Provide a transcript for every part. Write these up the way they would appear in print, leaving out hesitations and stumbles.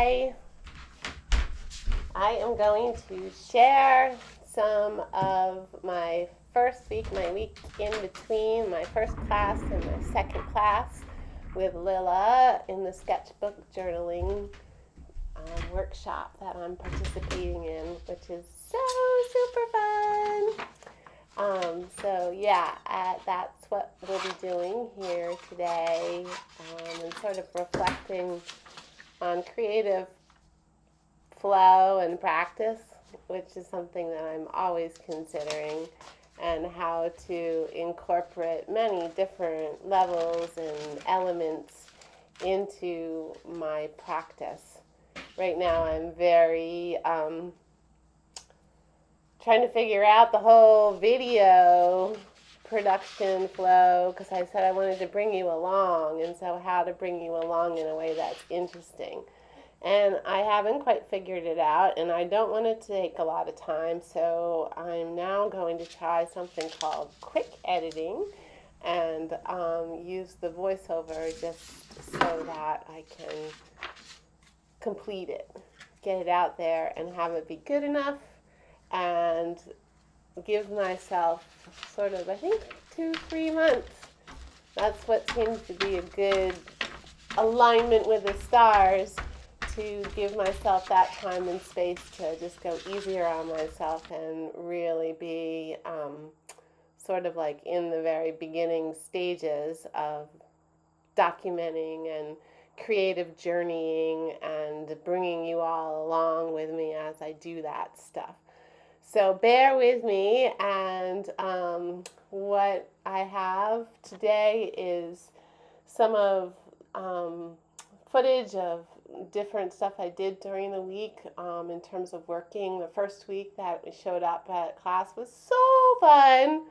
today I am going to share some of my first week, my week in between my first class and my second class with Lilla in the Sketchbook journaling workshop that I'm participating in, which is so super fun. That's what we'll be doing here today, and sort of reflecting on creative flow and practice, which is something that I'm always considering, and how to incorporate many different levels and elements into my practice. Right now I'm very trying to figure out the whole video production flow, because I said I wanted to bring you along, and so how to bring you along in a way that's interesting. And I haven't quite figured it out, and I don't want it to take a lot of time, so I'm now going to try something called quick editing and use the voiceover just so that I can complete it, get it out there, and have it be good enough, and give myself sort of, I think, 2-3 months. That's what seems to be a good alignment with the stars, to give myself that time and space to just go easier on myself and really be sort of like in the very beginning stages of documenting and creative journeying and bringing you all along with me as I do that stuff. So bear with me, and what I have today is some of footage of different stuff I did during the week in terms of working. The first week that we showed up at class was so fun,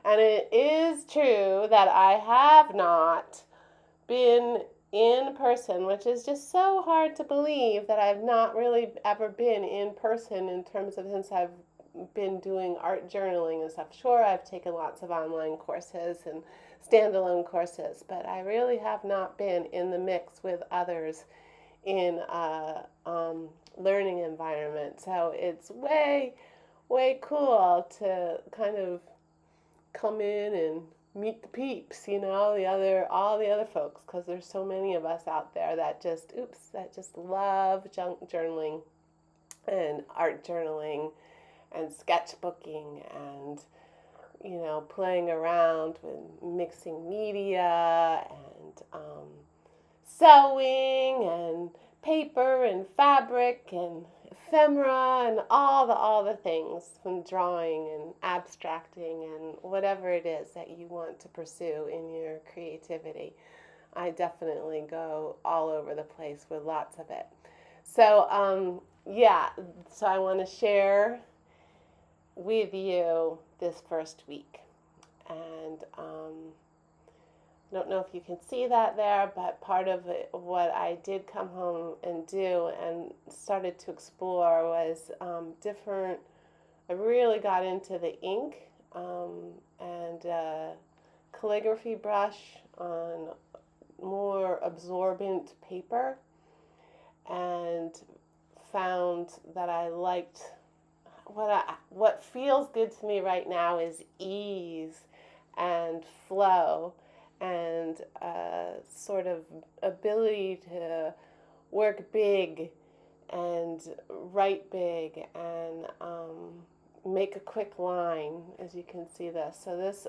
and it is true that I have not been in person, which is just so hard to believe that I've not really ever been in person in terms of, since I've been doing art journaling and stuff. Sure, I've taken lots of online courses and standalone courses, but I really have not been in the mix with others in a learning environment. So it's way cool to kind of come in and meet the peeps, all the other folks, because there's so many of us out there that just love journaling and art journaling and sketchbooking and playing around with mixing media and sewing and paper and fabric and ephemera and all the things, from drawing and abstracting and whatever it is that you want to pursue in your creativity. I definitely go all over the place with lots of it. So so I want to share with you this first week, and I don't know if you can see that there, but part of it, what I did come home and do and started to explore was different. I really got into the ink and calligraphy brush on more absorbent paper, and found that I liked what feels good to me right now is ease and flow, and sort of ability to work big and write big and make a quick line, as you can see this. So this,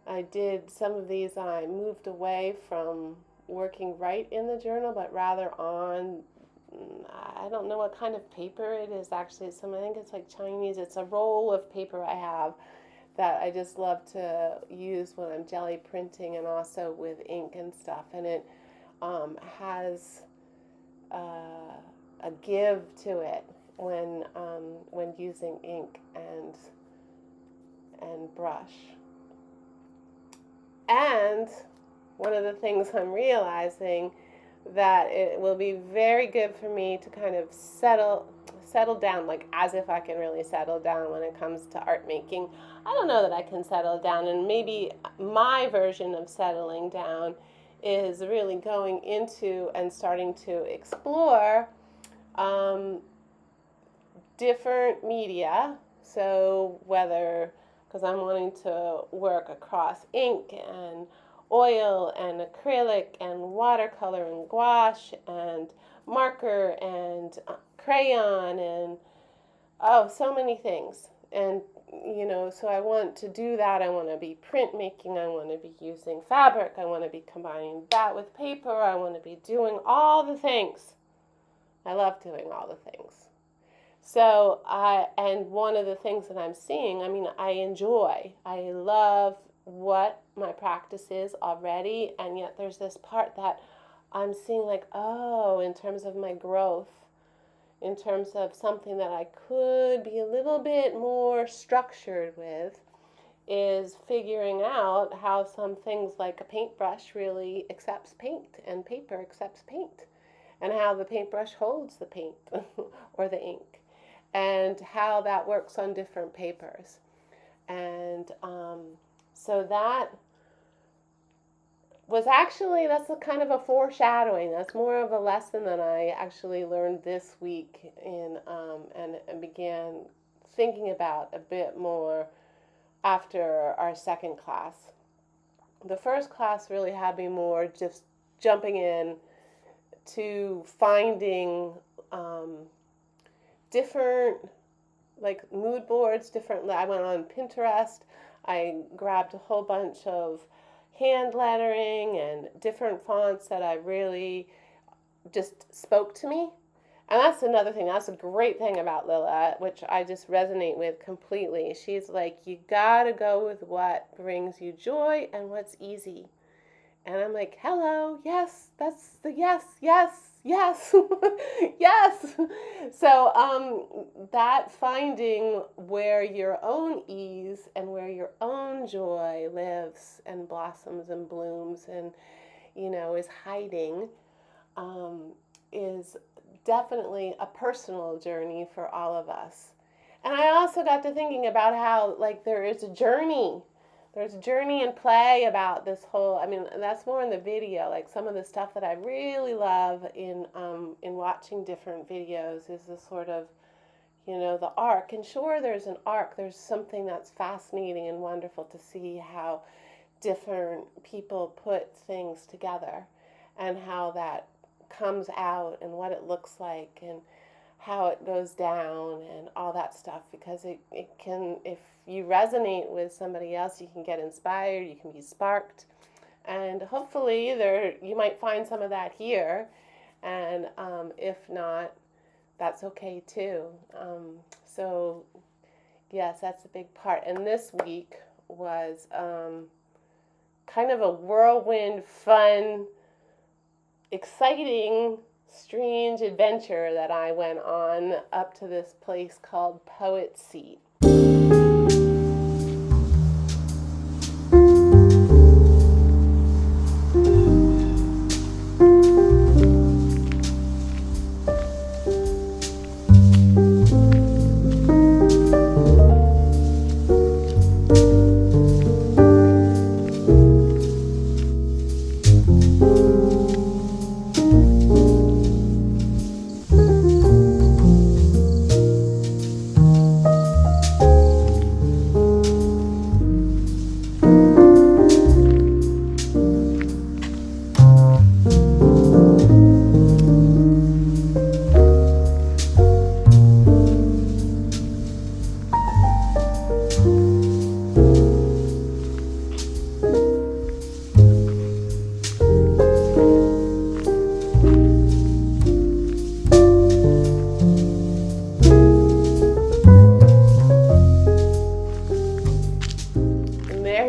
I did some of these, I moved away from working right in the journal, but rather on, I don't know what kind of paper it is actually. I think it's like Chinese. It's a roll of paper I have that I just love to use when I'm jelly printing and also with ink and stuff. And it has a give to it when using ink and brush. And one of the things I'm realizing that it will be very good for me to kind of settle down, like as if I can really settle down when it comes to art making. I don't know that I can settle down, and maybe my version of settling down is really going into and starting to explore different media. So whether, because I'm wanting to work across ink and oil and acrylic and watercolor and gouache and marker and crayon and so many things. And so I want to do that. I want to be printmaking. I want to be using fabric. I want to be combining that with paper. I want to be doing all the things. I love doing all the things. So and one of the things that I'm seeing, I love what my practice is already, and yet there's this part that I'm seeing like, in terms of my growth, in terms of something that I could be a little bit more structured with, is figuring out how some things like a paintbrush really accepts paint and paper accepts paint, and how the paintbrush holds the paint or the ink, and how that works on different papers. And so that was actually, that's a kind of a foreshadowing. That's more of a lesson that I actually learned this week and began thinking about a bit more after our second class. The first class really had me more just jumping in to finding different like mood boards, I went on Pinterest. I grabbed a whole bunch of hand lettering and different fonts that I really just spoke to me. And that's another thing. That's a great thing about Lilla, which I just resonate with completely. She's like, you gotta go with what brings you joy and what's easy. And I'm like, hello, yes, that's the yes, yes, yes, yes. So that finding where your own ease and where your own joy lives and blossoms and blooms and, is hiding, is definitely a personal journey for all of us. And I also got to thinking about how, there is a journey. There's journey and play about this whole, that's more in the video, some of the stuff that I really love in watching different videos is the sort of, the arc. And sure, there's an arc. There's something that's fascinating and wonderful to see how different people put things together and how that comes out and what it looks like and how it goes down and all that stuff, because it can, if you resonate with somebody else, you can get inspired, you can be sparked, and hopefully you might find some of that here, and if not, that's okay too. So yes, that's a big part. And this week was kind of a whirlwind, fun, exciting, strange adventure that I went on up to this place called Poet's Seat.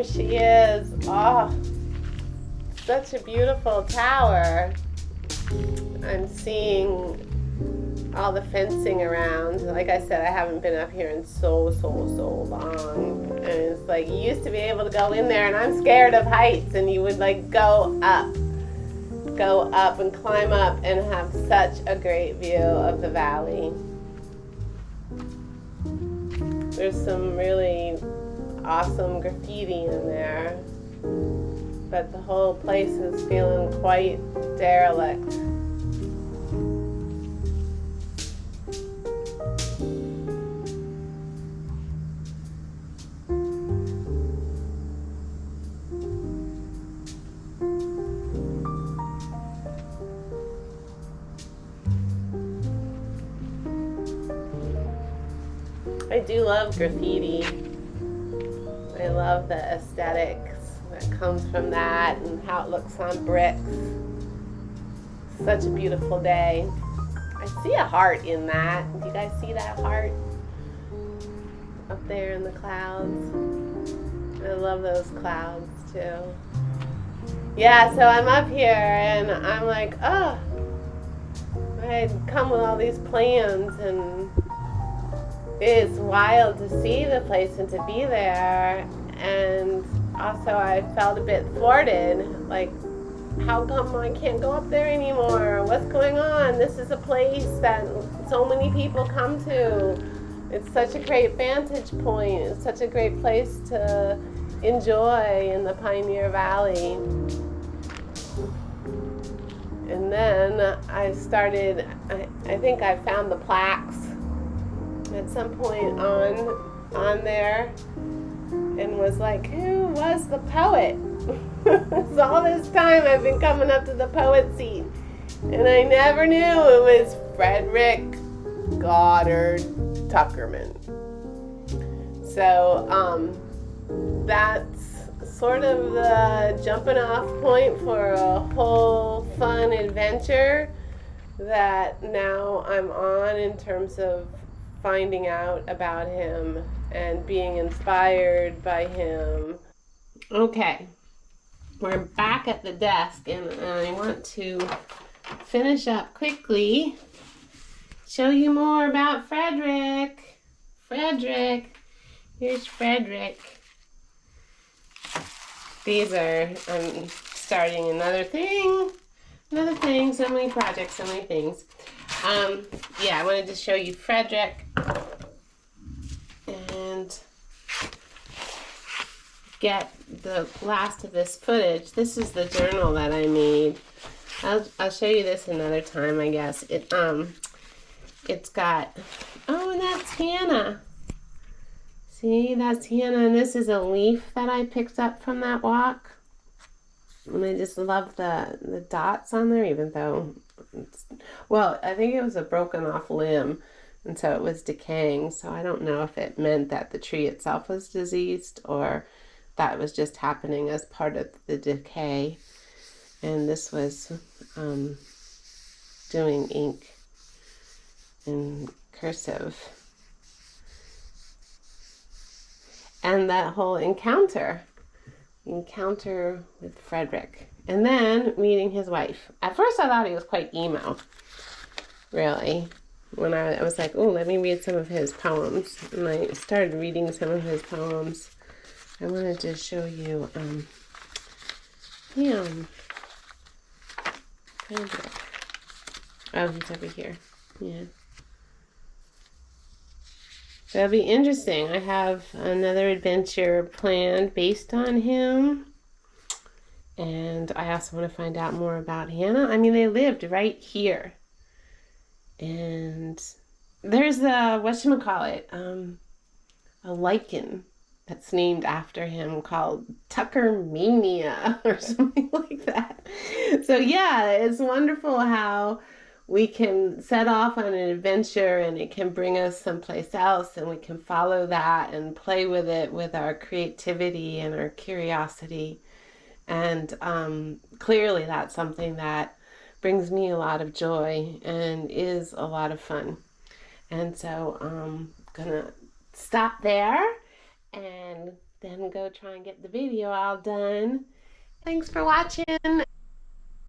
She is. Oh, such a beautiful tower. I'm seeing all the fencing around. Like I said, I haven't been up here in so long. And it's like you used to be able to go in there, and I'm scared of heights, and you would go up and climb up and have such a great view of the valley. There's some really awesome graffiti in there. but the whole place is feeling quite derelict. I do love graffiti. I love the aesthetics that comes from that and how it looks on bricks. Such a beautiful day. I see a heart in that. Do you guys see that heart? Up there in the clouds. I love those clouds too. Yeah, so I'm up here and I'm like, oh, I had come with all these plans, and it's wild to see the place and to be there. And also I felt a bit thwarted, like, how come I can't go up there anymore? What's going on? This is a place that so many people come to. It's such a great vantage point. It's such a great place to enjoy in the Pioneer Valley. And then I started, I think I found the plaques at some point on there and was like, who was the poet? So all this time I've been coming up to the poet seat, and I never knew it was Frederick Goddard Tuckerman. So that's sort of the jumping off point for a whole fun adventure that now I'm on in terms of finding out about him and being inspired by him. Okay, we're back at the desk, and I want to finish up quickly, show you more about Frederick. Frederick, here's Frederick. These are, I'm starting another thing, so many projects, so many things. Yeah, I wanted to show you Frederick and get the last of this footage. This is the journal that I made. I'll show you this another time, I guess. It's got, oh, and that's Hannah. See, that's Hannah, and this is a leaf that I picked up from that walk. And I just love the dots on there, even though it's, well, I think it was a broken off limb, and so it was decaying. So I don't know if it meant that the tree itself was diseased or that was just happening as part of the decay. And this was doing ink in cursive. And that whole encounter with Frederick, and then meeting his wife. At first I thought he was quite emo, really, when I was like, oh, let me read some of his poems. And I started reading some of his poems. I wanted to show you him. Frederick. Oh, he's over here. Yeah. That'll be interesting. I have another adventure planned based on him. And I also want to find out more about Hannah. I mean, they lived right here. And there's a, whatchamacallit, a lichen that's named after him called Tuckermania or something like that. So yeah, it's wonderful how we can set off on an adventure and it can bring us someplace else, and we can follow that and play with it with our creativity and our curiosity. And clearly that's something that brings me a lot of joy and is a lot of fun. And so I'm gonna stop there and then go try and get the video all done. Thanks for watching.